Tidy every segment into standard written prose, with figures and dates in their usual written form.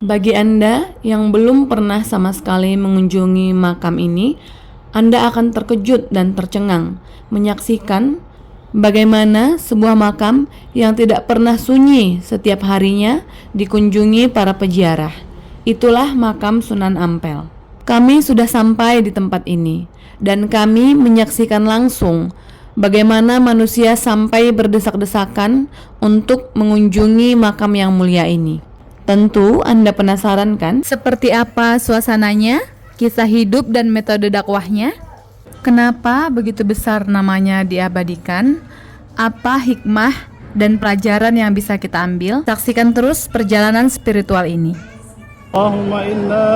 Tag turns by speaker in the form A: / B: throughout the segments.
A: Bagi Anda yang belum pernah sama sekali mengunjungi makam ini, Anda akan terkejut dan tercengang menyaksikan bagaimana sebuah makam yang tidak pernah sunyi setiap harinya dikunjungi para peziarah. Itulah makam Sunan Ampel. Kami sudah sampai di tempat ini dan kami menyaksikan langsung bagaimana manusia sampai berdesak-desakan untuk mengunjungi makam yang mulia ini. Tentu Anda penasaran kan? Seperti apa suasananya, kisah hidup dan metode dakwahnya? Kenapa begitu besar namanya diabadikan? Apa hikmah dan pelajaran yang bisa kita ambil? Saksikan terus perjalanan spiritual ini.
B: Allahumma inna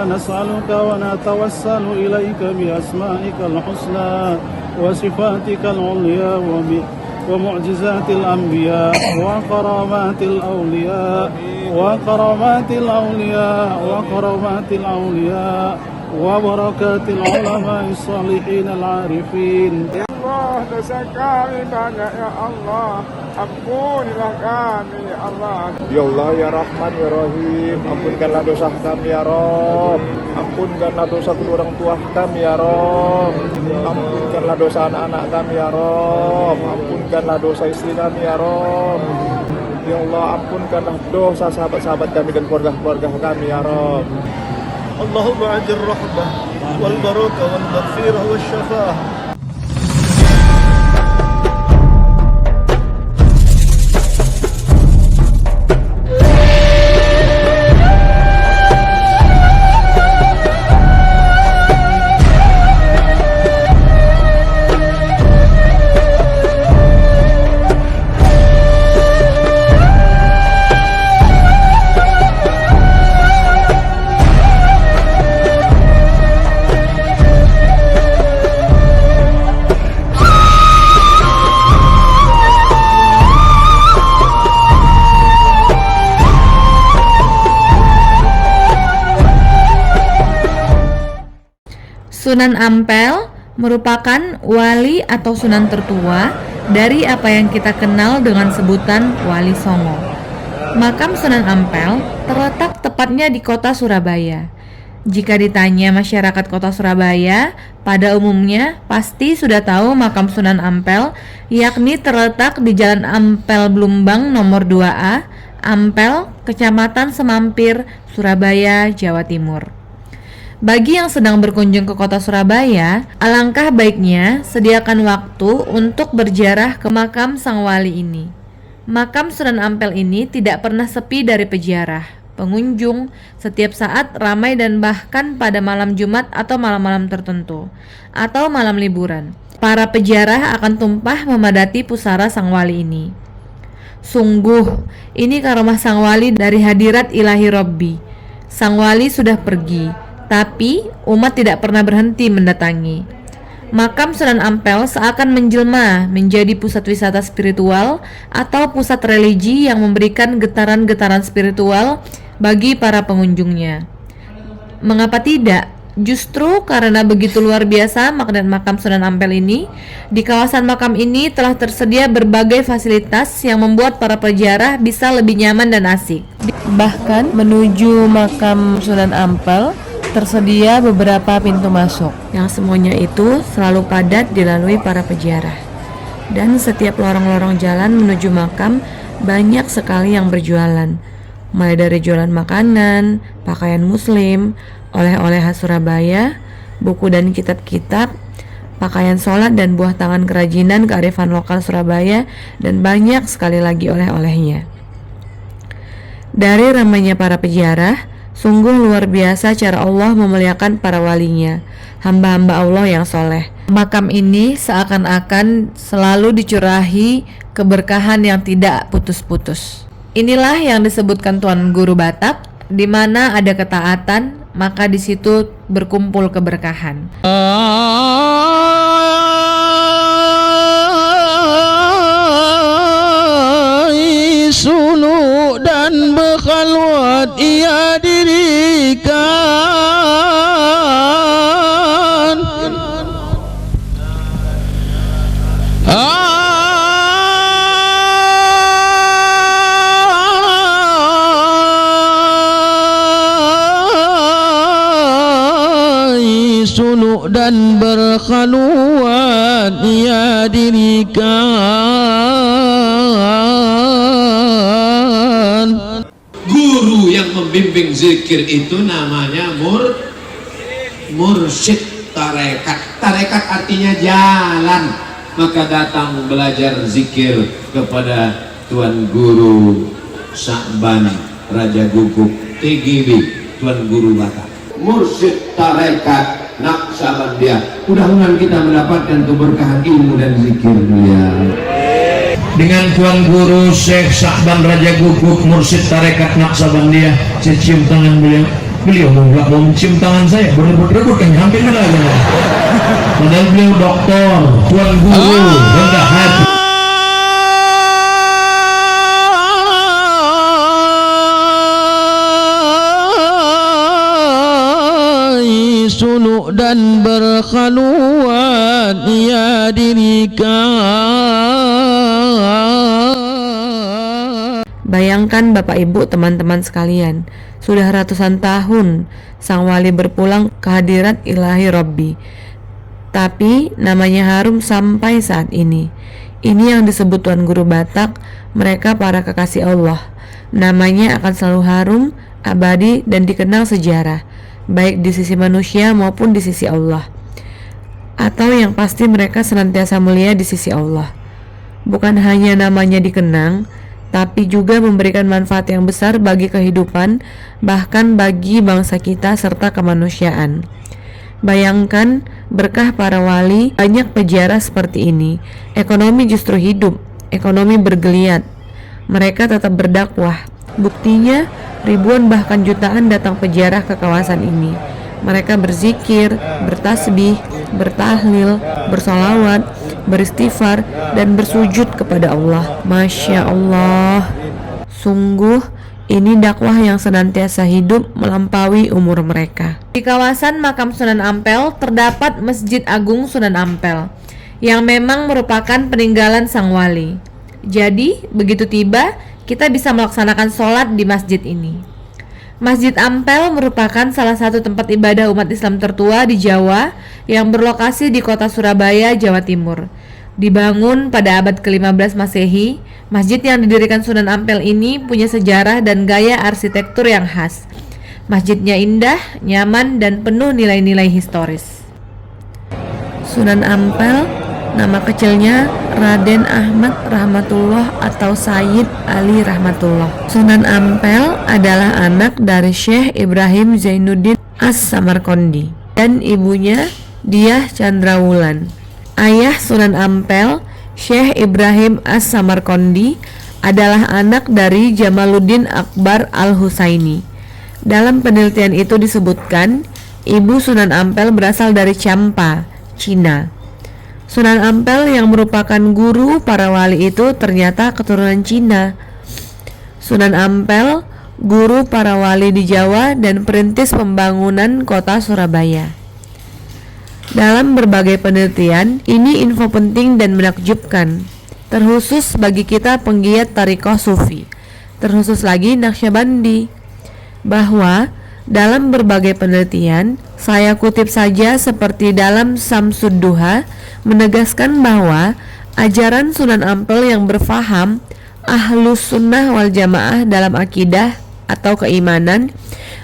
B: nas'aluka wa natawassalu ilaika bi asma'ikal husna wa sifatikal ulya wa mu'jizatil anbiya wa karamatil awliya wa karamatil awliya wa karamatil awliya wa barakatil ulama'is salihin al-arifin.
C: Ya Allah, dosa kami banyak ya Allah, ampunilah kami ya Allah. Ya Allah ya Rahman ya Rahim, ampunkanlah dosa kami ya Rabb, ampunkanlah dosa kedua orang tua kami ya Rabb, ampunkanlah dosa anak-anak kami ya Rabb, ampunkanlah dosa istri kami ya Rabb. Ya Allah, ampunkanlah dosa sahabat-sahabat kami dan keluarga-keluarga kami ya Rabb.
B: Allahumma ajir rahmah wal barakah wal maghfirah wal syafa'ah.
A: Sunan Ampel merupakan wali atau sunan tertua dari apa yang kita kenal dengan sebutan Wali Songo. Makam Sunan Ampel terletak tepatnya di kota Surabaya. Jika ditanya masyarakat kota Surabaya, pada umumnya pasti sudah tahu makam Sunan Ampel, yakni terletak di Jalan Ampel Blumbang nomor 2A, Ampel, Kecamatan Semampir, Surabaya, Jawa Timur. Bagi yang sedang berkunjung ke kota Surabaya, alangkah baiknya sediakan waktu untuk berziarah ke makam sang wali ini. Makam Sunan Ampel ini tidak pernah sepi dari peziarah. Pengunjung setiap saat ramai dan bahkan pada malam Jumat atau malam-malam tertentu atau malam liburan, para peziarah akan tumpah memadati pusara sang wali ini. Sungguh, ini karomah sang wali dari hadirat ilahi Robbi. Sang wali sudah pergi, tapi umat tidak pernah berhenti mendatangi. Makam Sunan Ampel seakan menjelma menjadi pusat wisata spiritual atau pusat religi yang memberikan getaran-getaran spiritual bagi para pengunjungnya. Mengapa tidak? Justru karena begitu luar biasa magnet makam Sunan Ampel ini, di kawasan makam ini telah tersedia berbagai fasilitas yang membuat para peziarah bisa lebih nyaman dan asik. Bahkan menuju makam Sunan Ampel tersedia beberapa pintu masuk yang semuanya itu selalu padat dilalui para peziarah. Dan setiap lorong-lorong jalan menuju makam banyak sekali yang berjualan, mulai dari jualan makanan, pakaian muslim, oleh-oleh khas Surabaya, buku dan kitab-kitab, pakaian sholat dan buah tangan kerajinan kearifan lokal Surabaya, dan banyak sekali lagi oleh-olehnya. Dari ramainya para peziarah, sungguh luar biasa cara Allah memuliakan para walinya, hamba-hamba Allah yang soleh. Makam ini seakan-akan selalu dicurahi keberkahan yang tidak putus-putus. Inilah yang disebutkan Tuan Guru Batak, di mana ada ketaatan, maka di situ berkumpul keberkahan.
B: Suluk dan berkhalwat ia dirikan.
D: sunuk dan berkhaluan ia dirikan.
E: Guru yang membimbing zikir itu namanya mursyid tarekat. Tarekat artinya jalan. Maka datang belajar zikir kepada Tuan Guru Sa'ban Raja Guguk TGB, Tuan Guru Batak. Mursyid tarekat Naqsabandiyah. Mudah-mudahan kita mendapatkan keberkahan ilmu dan zikir beliau. Dengan Tuan Guru Syekh Sa'ban Raja Guguk Mursyid tarekat Naqsabandiyah, saya cium tangan beliau. Beliau nggak mau mencium tangan saya, berebut-rebut kan hampir lagi. Padahal beliau doktor, Tuan Guru, rendah hati.
D: Sunuk dan berkhaluan ia dirikan.
A: Bayangkan Bapak Ibu teman-teman sekalian, sudah ratusan tahun sang wali berpulang ke hadirat ilahi Rabbi, tapi namanya harum sampai saat ini. Ini yang disebut Tuan Guru Batak, mereka para kekasih Allah. Namanya akan selalu harum, abadi dan dikenal sejarah, baik di sisi manusia maupun di sisi Allah. Atau yang pasti mereka senantiasa mulia di sisi Allah. Bukan hanya namanya dikenang, tapi juga memberikan manfaat yang besar bagi kehidupan, bahkan bagi bangsa kita serta kemanusiaan. Bayangkan berkah para wali, banyak peziarah seperti ini. Ekonomi justru hidup, ekonomi bergeliat. Mereka tetap berdakwah. Buktinya ribuan bahkan jutaan datang peziarah ke kawasan ini. Mereka berzikir, bertasbih, bertahlil, bersolawat, beristighfar, dan bersujud kepada Allah. Masya Allah, sungguh ini dakwah yang senantiasa hidup melampaui umur mereka. Di kawasan makam Sunan Ampel terdapat Masjid Agung Sunan Ampel, yang memang merupakan peninggalan sang wali. Jadi, begitu tiba, kita bisa melaksanakan sholat di masjid ini. Masjid Ampel merupakan salah satu tempat ibadah umat Islam tertua di Jawa yang berlokasi di kota Surabaya, Jawa Timur. Dibangun pada abad ke-15 Masehi, masjid yang didirikan Sunan Ampel ini punya sejarah dan gaya arsitektur yang khas. Masjidnya indah, nyaman, dan penuh nilai-nilai historis. Sunan Ampel, nama kecilnya Raden Ahmad Rahmatullah atau Sayyid Ali Rahmatullah. Sunan Ampel adalah anak dari Syekh Ibrahim Zainuddin As-Samarqandi dan ibunya Diah Chandrawulan. Ayah Sunan Ampel, Syekh Ibrahim As-Samarqandi, adalah anak dari Jamaluddin Akbar Al-Husaini. Dalam penelitian itu disebutkan, ibu Sunan Ampel berasal dari Champa, Cina. Sunan Ampel yang merupakan guru para wali itu ternyata keturunan Cina. Sunan Ampel, guru para wali di Jawa dan perintis pembangunan kota Surabaya. Dalam berbagai penelitian, ini info penting dan menakjubkan, terkhusus bagi kita penggiat tariqah sufi, terkhusus lagi Naqsyabandi, bahwa dalam berbagai penelitian, saya kutip saja seperti dalam Samsud Duha, menegaskan bahwa ajaran Sunan Ampel yang berfaham Ahlus Sunnah wal Jamaah dalam akidah atau keimanan,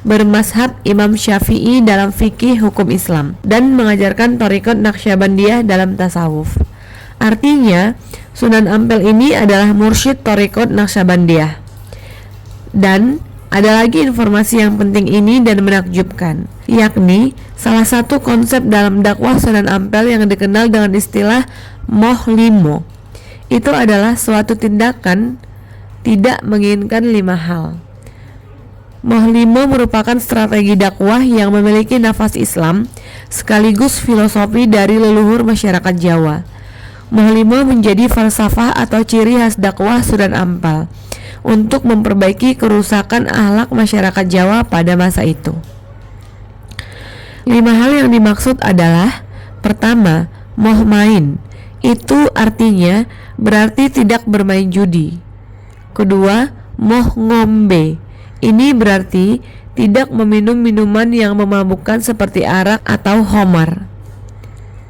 A: bermazhab Imam Syafi'i dalam fikih hukum Islam, dan mengajarkan thariqat Naqsyabandiyah dalam tasawuf. Artinya, Sunan Ampel ini adalah mursyid thariqat Naqsyabandiyah. Dan ada lagi informasi yang penting ini dan menakjubkan, yakni salah satu konsep dalam dakwah Sunan Ampel yang dikenal dengan istilah mohlimo. Itu adalah suatu tindakan tidak menginginkan 5 hal. Mohlimo merupakan strategi dakwah yang memiliki nafas Islam sekaligus filosofi dari leluhur masyarakat Jawa. Mohlimo menjadi falsafah atau ciri khas dakwah Sunan Ampel untuk memperbaiki kerusakan akhlak masyarakat Jawa pada masa itu. 5 hal yang dimaksud adalah: pertama, moh main. Itu artinya berarti tidak bermain judi. Kedua, moh ngombe. Ini berarti tidak meminum minuman yang memabukkan seperti arak atau khamar.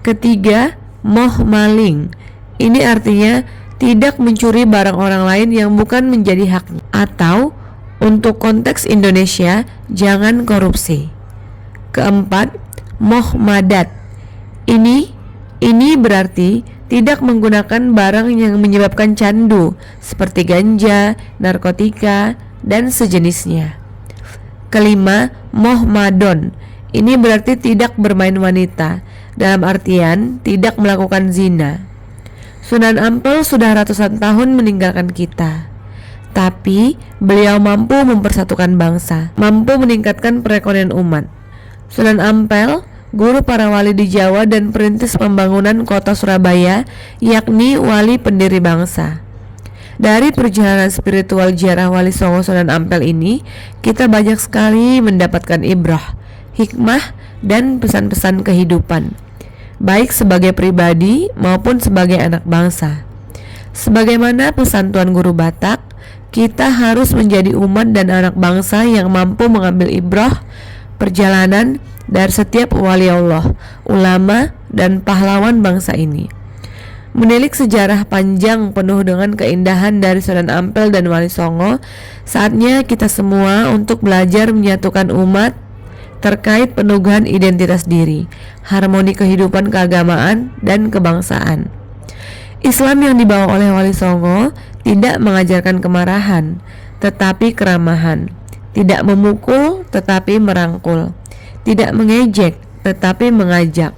A: Ketiga, moh maling. Ini artinya tidak mencuri barang orang lain yang bukan menjadi haknya. Atau untuk konteks Indonesia, jangan korupsi. Keempat, moh madat. Ini berarti tidak menggunakan barang yang menyebabkan candu seperti ganja, narkotika, dan sejenisnya. Kelima, moh madon. Ini berarti tidak bermain wanita, dalam artian tidak melakukan zina. Sunan Ampel sudah ratusan tahun meninggalkan kita, tapi beliau mampu mempersatukan bangsa, mampu meningkatkan perekonomian umat. Sunan Ampel, guru para wali di Jawa dan perintis pembangunan kota Surabaya, yakni wali pendiri bangsa. Dari perjalanan spiritual ziarah Wali Songo Sunan Ampel ini, kita banyak sekali mendapatkan ibrah, hikmah, dan pesan-pesan kehidupan, baik sebagai pribadi maupun sebagai anak bangsa. Sebagaimana pesan Tuan Guru Batak, kita harus menjadi umat dan anak bangsa yang mampu mengambil ibrah perjalanan dari setiap wali Allah, ulama, dan pahlawan bangsa ini. Menilik sejarah panjang penuh dengan keindahan dari Sunan Ampel dan Wali Songo, saatnya kita semua untuk belajar menyatukan umat terkait penugahan identitas diri, harmoni kehidupan keagamaan, dan kebangsaan. Islam yang dibawa oleh Wali Songo tidak mengajarkan kemarahan, tetapi keramahan, tidak memukul tetapi merangkul, tidak mengejek tetapi mengajak,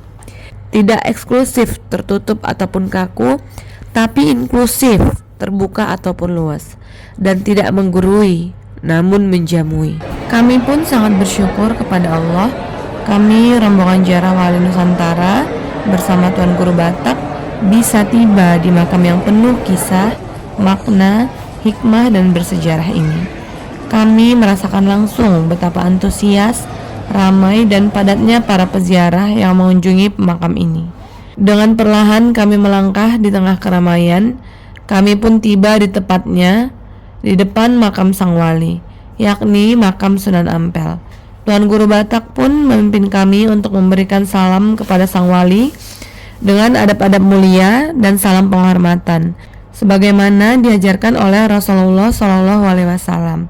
A: tidak eksklusif, tertutup ataupun kaku, tapi inklusif, terbuka ataupun luas, dan tidak menggurui, namun menjamui. Kami pun sangat bersyukur kepada Allah, kami rombongan ziarah Wali Nusantara bersama Tuan Guru Batak bisa tiba di makam yang penuh kisah, makna, hikmah, dan bersejarah ini. Kami merasakan langsung betapa antusias, ramai, dan padatnya para peziarah yang mengunjungi makam ini. Dengan perlahan kami melangkah di tengah keramaian. Kami pun tiba di tepatnya di depan makam sang wali, yakni makam Sunan Ampel. Tuan Guru Batak pun memimpin kami untuk memberikan salam kepada sang wali dengan adab-adab mulia dan salam penghormatan, sebagaimana diajarkan oleh Rasulullah SAW.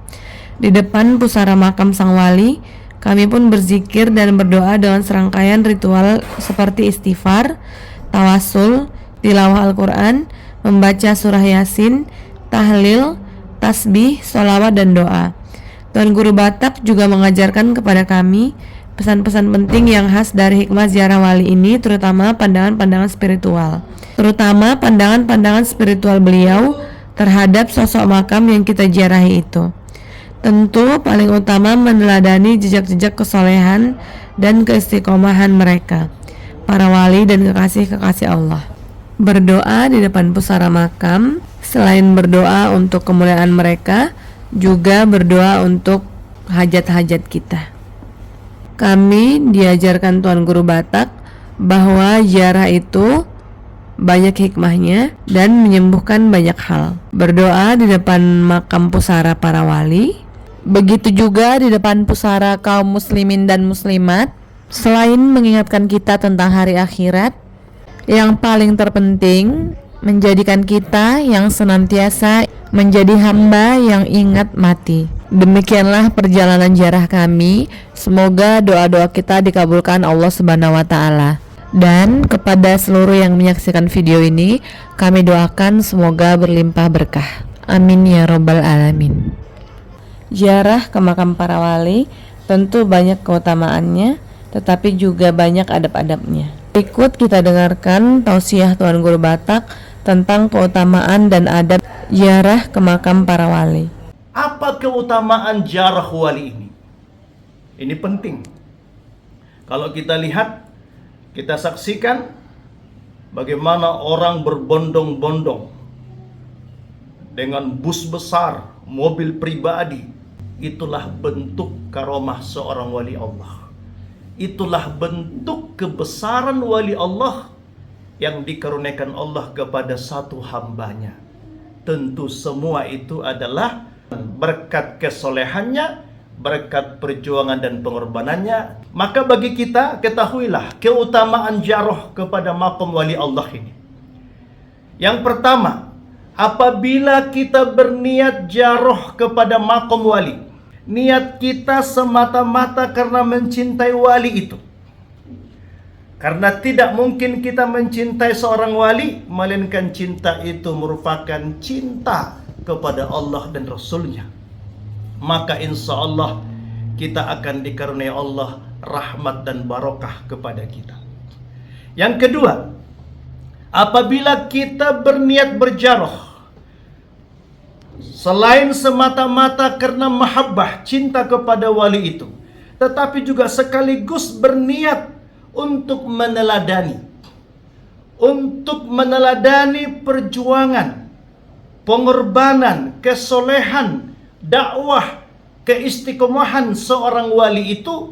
A: Di depan pusara makam sang wali, kami pun berzikir dan berdoa dengan serangkaian ritual seperti istighfar, tawasul, tilawah Al-Quran, membaca surah Yasin, tahlil, tasbih, sholawat, dan doa. Tuan Guru Batak juga mengajarkan kepada kami pesan-pesan penting yang khas dari hikmah ziarah wali ini, terutama pandangan-pandangan spiritual beliau terhadap sosok makam yang kita ziarahi itu. Tentu paling utama meneladani jejak-jejak kesolehan dan keistiqomahan mereka, para wali dan kekasih-kekasih Allah. Berdoa di depan pusara makam, selain berdoa untuk kemuliaan mereka, juga berdoa untuk hajat-hajat kita. Kami diajarkan Tuan Guru Batak bahwa ziarah itu banyak hikmahnya dan menyembuhkan banyak hal. Berdoa di depan makam pusara para wali, begitu juga di depan pusara kaum muslimin dan muslimat, selain mengingatkan kita tentang hari akhirat, yang paling terpenting menjadikan kita yang senantiasa menjadi hamba yang ingat mati. Demikianlah perjalanan ziarah kami. Semoga doa-doa kita dikabulkan Allah Subhanahu wa taala. Dan kepada seluruh yang menyaksikan video ini, kami doakan semoga berlimpah berkah. Amin ya rabbal alamin. Ziarah ke makam para wali tentu banyak keutamaannya, tetapi juga banyak adab-adabnya. Berikut kita dengarkan tausiah Tuan Guru Batak tentang keutamaan dan adab ziarah ke makam para wali.
B: Apa keutamaan ziarah wali ini? Ini penting. Kalau kita lihat, kita saksikan bagaimana orang berbondong-bondong dengan bus besar, mobil pribadi. Itulah bentuk karomah seorang wali Allah. Itulah bentuk kebesaran wali Allah yang dikaruniakan Allah kepada satu hambanya. Tentu semua itu adalah berkat kesolehannya, berkat perjuangan dan pengorbanannya. Maka bagi kita, ketahuilah keutamaan ziarah kepada makam wali Allah ini. Yang pertama, apabila kita berniat ziarah kepada makam wali, niat kita semata-mata karena mencintai wali itu. Karena tidak mungkin kita mencintai seorang wali, melainkan cinta itu merupakan cinta kepada Allah dan Rasulnya. Maka insya Allah kita akan dikaruniai Allah rahmat dan barokah kepada kita. Yang kedua, apabila kita berniat berziarah selain semata-mata karena mahabbah, cinta kepada wali itu, tetapi juga sekaligus berniat untuk meneladani perjuangan, pengorbanan, kesolehan, dakwah, keistiqomahan seorang wali itu,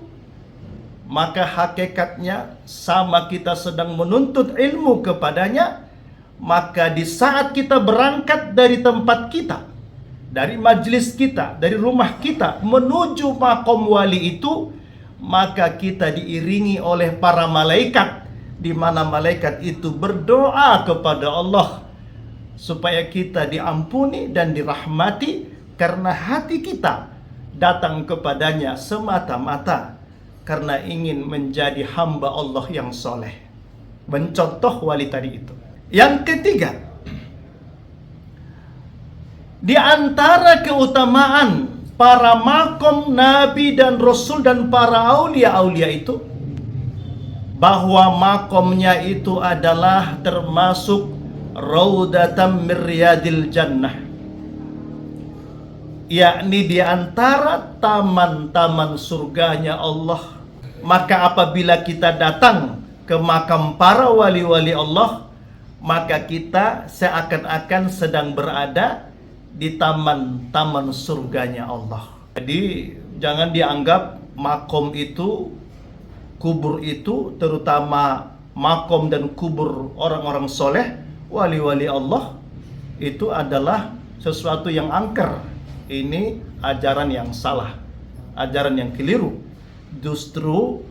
B: maka hakikatnya sama kita sedang menuntut ilmu kepadanya. Maka di saat kita berangkat dari tempat kita, dari majlis kita, dari rumah kita menuju makom wali itu, maka kita diiringi oleh para malaikat, di mana malaikat itu berdoa kepada Allah supaya kita diampuni dan dirahmati, karena hati kita datang kepadanya semata-mata karena ingin menjadi hamba Allah yang soleh. Mencontoh wali tadi itu. Yang ketiga, di antara keutamaan para makom Nabi dan Rasul dan para aulia-aulia itu, bahwa makomnya itu adalah termasuk Raudatam min Riyadil Jannah, yakni di antara taman-taman surganya Allah. Maka apabila kita datang ke makam para wali-wali Allah, maka kita seakan-akan sedang berada di taman-taman surganya Allah. Jadi jangan dianggap makom itu, kubur itu, terutama makom dan kubur orang-orang soleh, wali-wali Allah, itu adalah sesuatu yang angker. Ini ajaran yang salah, ajaran yang keliru. Justru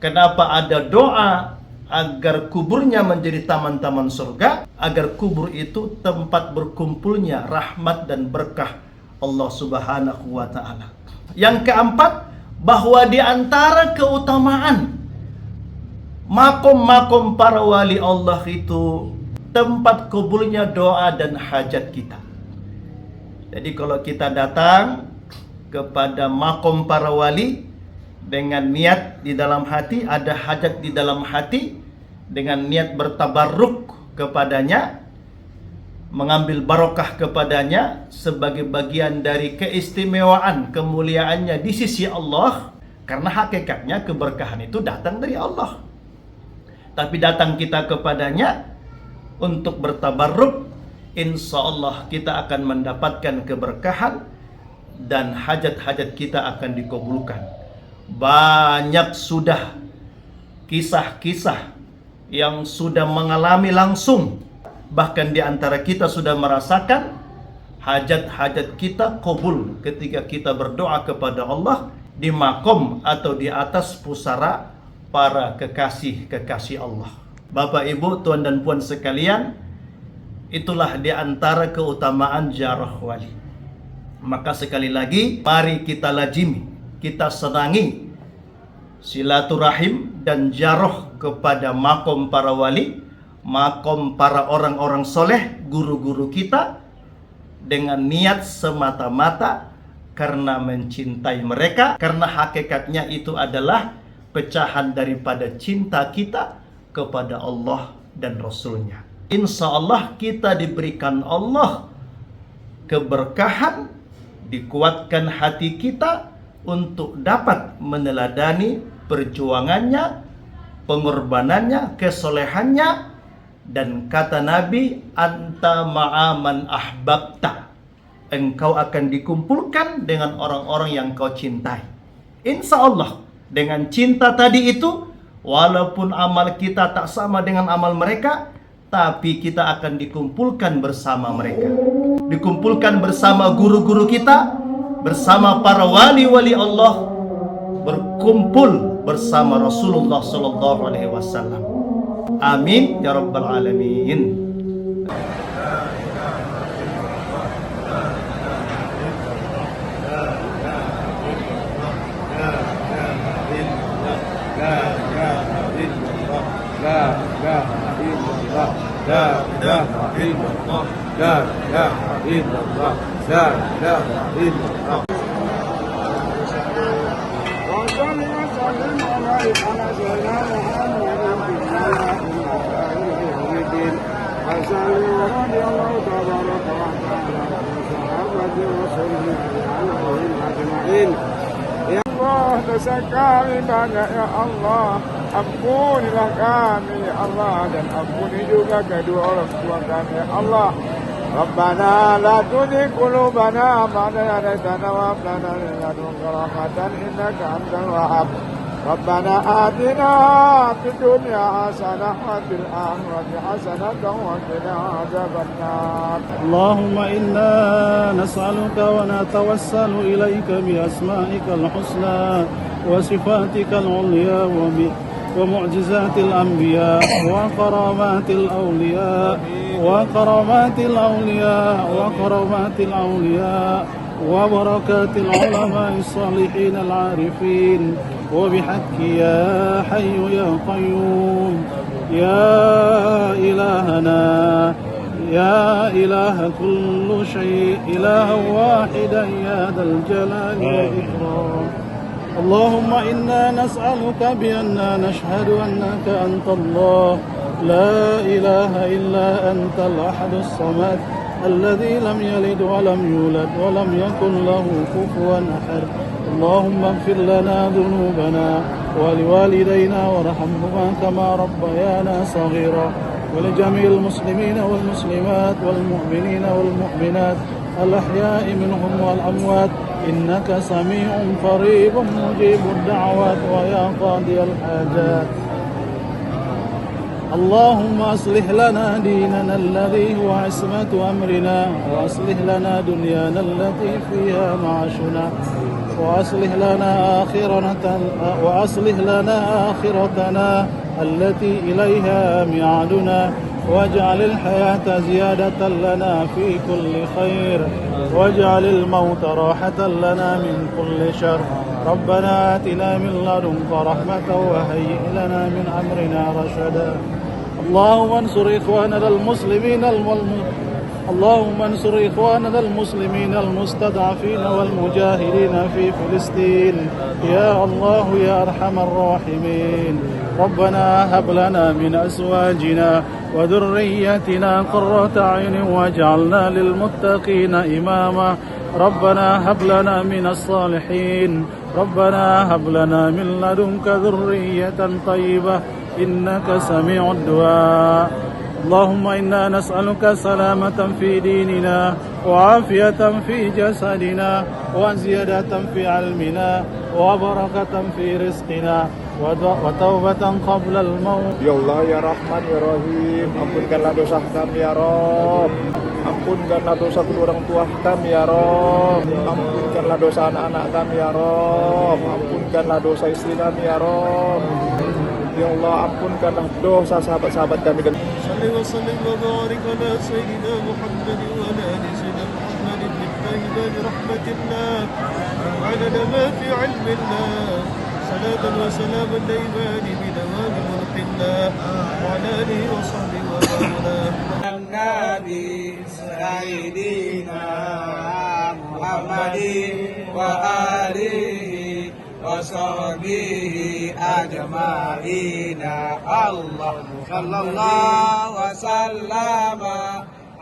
B: kenapa ada doa agar kuburnya menjadi taman-taman surga, agar kubur itu tempat berkumpulnya rahmat dan berkah Allah Subhanahu wa ta'ala. Yang keempat, bahwa di antara keutamaan makom-makom para wali Allah itu tempat kubulnya doa dan hajat kita. Jadi kalau kita datang kepada makom para wali dengan niat di dalam hati, ada hajat di dalam hati, dengan niat bertabarruk kepadanya, mengambil barokah kepadanya sebagai bagian dari keistimewaan kemuliaannya di sisi Allah. Karena hakikatnya keberkahan itu datang dari Allah, tapi datang kita kepadanya untuk bertabarruk, insya Allah kita akan mendapatkan keberkahan dan hajat-hajat kita akan dikabulkan. Banyak sudah kisah-kisah yang sudah mengalami langsung, bahkan di antara kita sudah merasakan hajat-hajat kita kabul ketika kita berdoa kepada Allah di makom atau di atas pusara para kekasih-kekasih Allah. Bapak, Ibu, Tuan dan Puan sekalian, itulah di antara keutamaan ziarah wali. Maka sekali lagi, mari kita lazimi, kita senangi silaturahim dan ziarah kepada makom para wali, makom para orang-orang soleh, guru-guru kita, dengan niat semata-mata karena mencintai mereka, karena hakikatnya itu adalah pecahan daripada cinta kita kepada Allah dan Rasulnya. Insya Allah kita diberikan Allah keberkahan, dikuatkan hati kita untuk dapat meneladani perjuangannya, pengorbanannya, kesolehannya. Dan kata Nabi, anta ma'aman ahbabta, engkau akan dikumpulkan dengan orang-orang yang kau cintai. Insya Allah dengan cinta tadi itu, walaupun amal kita tak sama dengan amal mereka, tapi kita akan dikumpulkan bersama mereka, dikumpulkan bersama guru-guru kita, bersama para wali-wali Allah berkumpul bersama Rasulullah sallallahu alaihi wasallam. Amin ya rabbal alamin.
C: Ya Allah, dosa kami banyak ya Allah. Ampunilah kami ya Allah, dan ampuni juga kedua orang tua kami ya Allah. Rabbana la tuzigh qulubana ba'da idh hadaytana wa hab lana min ladunka rahmatan innaka antal wahhab. Rabbana atina fid dunya hasanah wa fil akhirati hasanah wa qina adzabannar.
F: اللهم إنا نسألك ونتوسل إليك بأسمائك الحسنى وصفاتك العليا ومعجزات الأنبياء وكرامات الأولياء وبركات العلماء الصالحين العارفين وبحق يا حي يا قيوم يا إلهنا يا إله كل شيء إلها واحدا يا ذا الجلال والإكرام. اللهم إنا نسألك بأننا نشهد أنك أنت الله لا إله إلا أنت الأحد الصمد الذي لم يلد ولم يولد ولم يكن له كفوا أحد. اللهم اغفر لنا ذنوبنا ولوالدينا وارحمهما كما ربيانا صغيرا ولجميع المسلمين والمسلمات والمؤمنين والمؤمنات الأحياء منهم والأموات إنك سميع قريب مجيب الدعوات ويا قاضي الحاجات. اللهم أصلح لنا ديننا الذي هو عصمة أمرنا وأصلح لنا دنيانا التي فيها معاشنا وأصلح لنا آخرتنا التي إليها ميعادنا واجعل الحياة زيادة لنا في كل خير واجعل الموت راحة لنا من كل شر. ربنا آتنا من لدنك رحمة وهيئ لنا من أمرنا رشدا. اللهم انصر إخواننا المسلمين المستضعفين والمجاهدين في فلسطين يا الله يا أرحم الراحمين. ربنا هب لنا من أزواجنا وذريتنا قرة أعين واجعلنا للمتقين إماما. ربنا هب لنا من الصالحين. ربنا هب لنا من لدنك ذرية طيبة إنك سميع الدعاء. اللهم إنا نسألك سلامة في ديننا وعافية في جسدنا وزيادة في علمنا وبركة في رزقنا وتوبة قبل الموت.
C: Ya Allah ya Rahman ya Rahim, ampunkanlah dosa kami ya Rabb. Ampunkanlah dosa kedua orang tua kami ya Rabb. Ampunkanlah dosa anak-anak kami ya Rabb. Ampunkanlah dosa istri kami ya Rabb. Ya Allah, ampunkanlah dosa sahabat-sahabat kami.
G: صل وسلم وبارك على سيدنا محمد وعلى ال سيدنا محمد بالله برحمة الله وعلى ما في علم الله صلاة وسلاما دائمان بدوام ملك الله وعلى آله وصحبه وسلم.
H: النبي سيدنا محمد وآله وصحبه أجمعين. الله صلى الله وسلم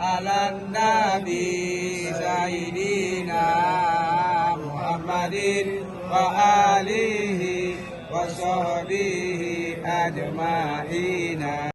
H: على النبي سيدنا محمد وآله وصحبه أجمعين.